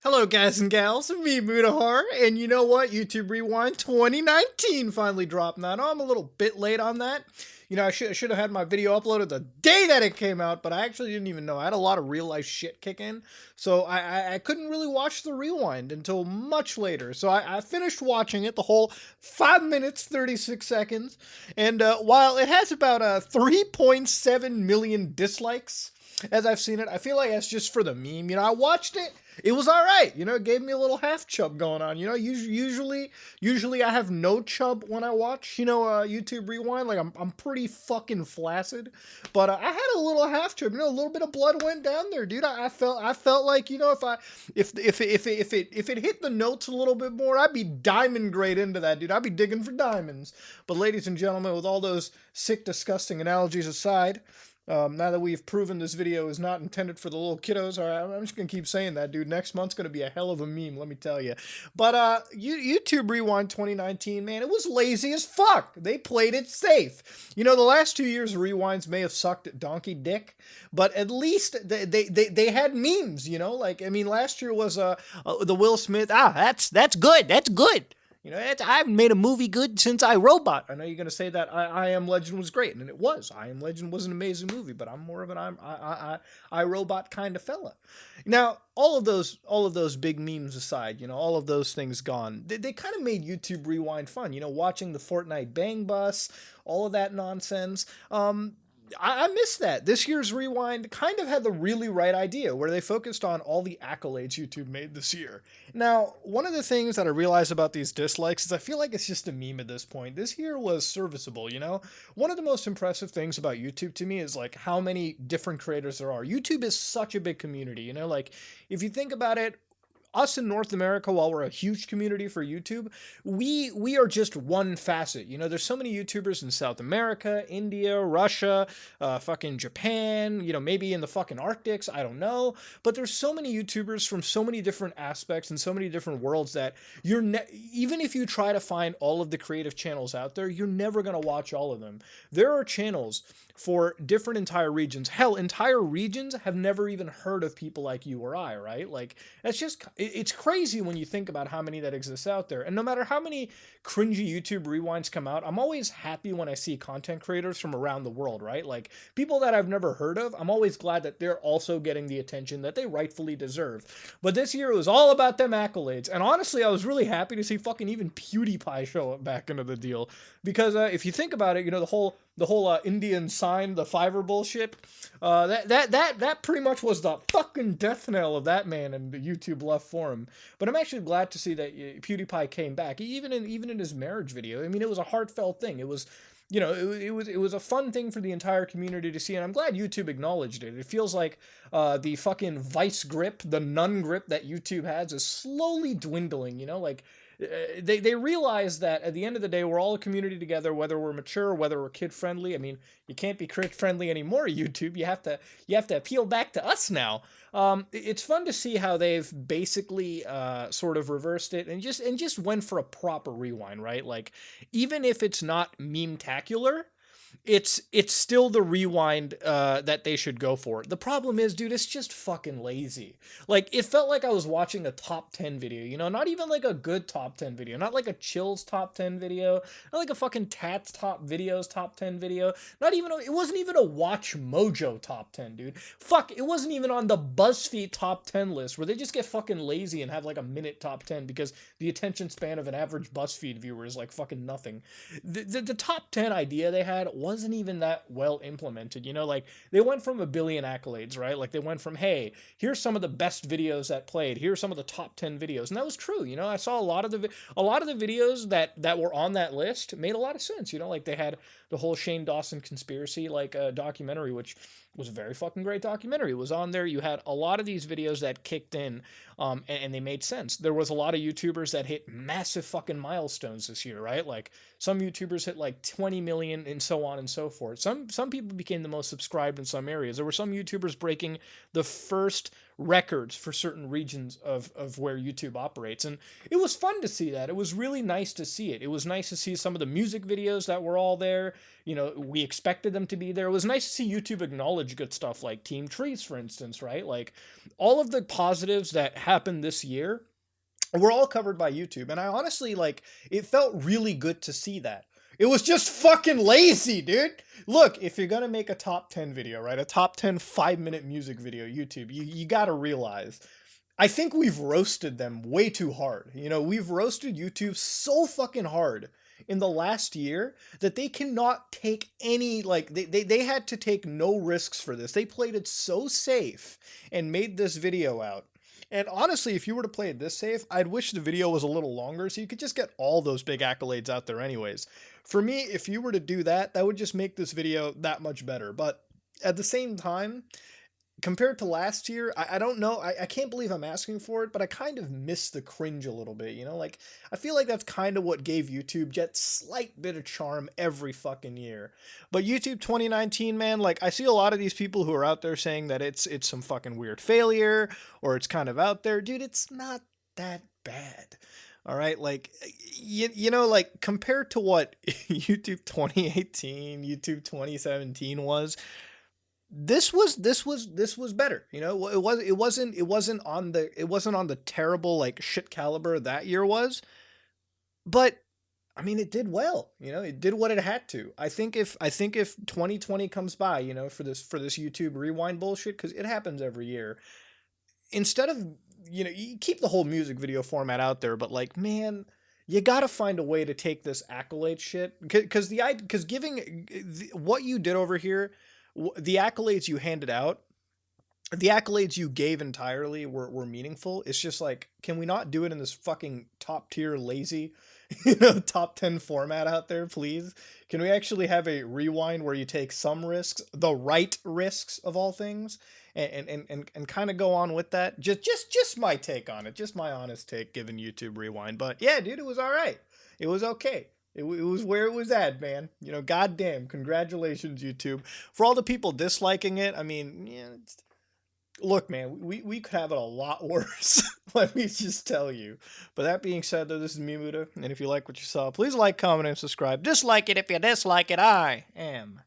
Hello, guys and gals, me, Mudahar, and you know what? YouTube Rewind 2019 finally dropped. Now, I know I'm a little bit late on that. You know, I should have had my video uploaded the day that it came out, but I actually didn't even know. I had a lot of real life shit kick in, so I couldn't really watch the Rewind until much later. So I finished watching it, the whole 5 minutes, 36 seconds, and while it has about 3.7 million dislikes, as I've seen it, I feel like that's just for the meme. You know, I watched it. It was all right. You know, it gave me a little half chub going on. You know, usually I have no chub when I watch, YouTube Rewind. Like I'm pretty fucking flaccid, but I had a little half chub. You know, a little bit of blood went down there, dude. I felt like, you know, if it hit the notes a little bit more, I'd be diamond grade into that, dude. I'd be digging for diamonds. But ladies and gentlemen, with all those sick, disgusting analogies aside. Now that we've proven this video is not intended for the little kiddos, all right, I'm just gonna keep saying that, dude. Next month's gonna be a hell of a meme, let me tell you. But YouTube Rewind 2019, man, it was lazy as fuck. They played it safe. You know, the last 2 years of rewinds may have sucked at donkey dick, but at least they had memes. You know, like I mean, last year was the Will Smith. That's good. That's good. You know, I haven't made a movie good since I, Robot. I know you're going to say that I Am Legend was great, and it was. I Am Legend was an amazing movie, but I'm more of an I Robot kind of fella. Now, all of those big memes aside, you know, all of those things gone, they kind of made YouTube Rewind fun. You know, watching the Fortnite Bang Bus, all of that nonsense. I miss that. This year's Rewind kind of had the really right idea where they focused on all the accolades YouTube made this year. Now, one of the things that I realize about these dislikes is I feel like it's just a meme at this point. This year was serviceable, you know? One of the most impressive things about YouTube to me is like how many different creators there are. YouTube is such a big community, you know? Like, if you think about it, us in North America, while we're a huge community for YouTube, we are just one facet. You know, there's so many YouTubers in South America, India, Russia, fucking Japan, you know, maybe in the fucking Arctics, I don't know. But there's so many YouTubers from so many different aspects and so many different worlds that even if you try to find all of the creative channels out there, you're never going to watch all of them. There are channels for different entire regions. Hell, entire regions have never even heard of people like you or I, right? Like, that's just, it's crazy when you think about how many that exists out there. And no matter how many cringy YouTube rewinds come out, I'm always happy when I see content creators from around the world, right? Like, people that I've never heard of, I'm always glad that they're also getting the attention that they rightfully deserve. But this year, it was all about them accolades. And honestly, I was really happy to see fucking even PewDiePie show up back into the deal. Because if you think about it, you know, the whole Indian sign, the Fiverr bullshit, that pretty much was the fucking death knell of that man, and the YouTube left for him. But I'm actually glad to see that PewDiePie came back, even in his marriage video. I mean, it was a heartfelt thing. It was, you know, it was a fun thing for the entire community to see, and I'm glad YouTube acknowledged it. It feels like the fucking vice grip, the nun grip that YouTube has, is slowly dwindling. You know, like. They realize that at the end of the day, we're all a community together, whether we're mature, whether we're kid friendly. I mean, you can't be kid friendly anymore, YouTube. You have to appeal back to us now. It's fun to see how they've basically sort of reversed it and just went for a proper rewind, right? Like, even if it's not meme-tacular, it's still the rewind that they should go for. The problem is, dude, it's just fucking lazy. Like, it felt like I was watching a top 10 video, you know, not even like a good top 10 video, not like a Chill's top 10 video, not like a fucking Tats top videos top 10 video, it wasn't even a Watch Mojo top 10, dude. Fuck, it wasn't even on the BuzzFeed top 10 list where they just get fucking lazy and have like a minute top 10 because the attention span of an average BuzzFeed viewer is like fucking nothing. The top 10 idea they had wasn't even that well implemented. You know, like, they went from a billion accolades, right? Like, they went from, hey, here's some of the best videos that played, here's some of the top 10 videos, and that was true. You know, I saw a lot of the videos that were on that list made a lot of sense. You know, like, they had the whole Shane Dawson conspiracy documentary, which was a very fucking great documentary. It was on there. You had a lot of these videos that kicked in, and they made sense. There was a lot of YouTubers that hit massive fucking milestones this year, right? Like, some YouTubers hit like 20 million and so on and so forth. Some people became the most subscribed in some areas. There were some YouTubers breaking the first records for certain regions of where YouTube operates. And it was fun to see that. It was really nice to see it. It was nice to see some of the music videos that were all there. You know, we expected them to be there. It was nice to see YouTube acknowledge good stuff like Team Trees, for instance, right? Like all of the positives that happened this year were all covered by YouTube. And I honestly, like, it felt really good to see that. It was just fucking lazy, dude. Look, if you're gonna make a top 10 video, right? A top 10 5-minute music video, YouTube, you gotta realize, I think we've roasted them way too hard. You know, we've roasted YouTube so fucking hard in the last year that they cannot take any, like, they had to take no risks for this. They played it so safe and made this video out. And honestly, if you were to play it this safe, I'd wish the video was a little longer so you could just get all those big accolades out there anyways. For me, if you were to do that, that would just make this video that much better. But at the same time, compared to last year, I don't know, I can't believe I'm asking for it, but I kind of miss the cringe a little bit, you know? Like, I feel like that's kind of what gave YouTube just slight bit of charm every fucking year. But YouTube 2019, man, like, I see a lot of these people who are out there saying that it's some fucking weird failure, or it's kind of out there. Dude, it's not that bad. All right, like, you know, like, compared to what YouTube 2018, YouTube 2017 was, this was better. You know, it wasn't on the terrible, like, shit caliber that year was, but I mean, it did well. You know, it did what it had to. I think if 2020 comes by, you know, for this YouTube rewind bullshit, because it happens every year, instead of, you know, you keep the whole music video format out there, but, like, man, you gotta find a way to take this accolade shit, because giving what you did over here, the accolades you handed out, the accolades you gave entirely were meaningful. It's just like, can we not do it in this fucking top tier lazy, you know, top 10 format out there, please? Can we actually have a rewind where you take some risks, the right risks of all things, and kind of go on with that? Just my take on it, just my honest take, given YouTube rewind. But yeah, dude, it was all right. It was okay. It was where it was at, man. You know, goddamn, congratulations, YouTube. For all the people disliking it, I mean, yeah, look, man, we could have it a lot worse. Let me just tell you. But that being said, though, this is me, Muda, and if you like what you saw, please like, comment, and subscribe. Dislike it if you dislike it. I am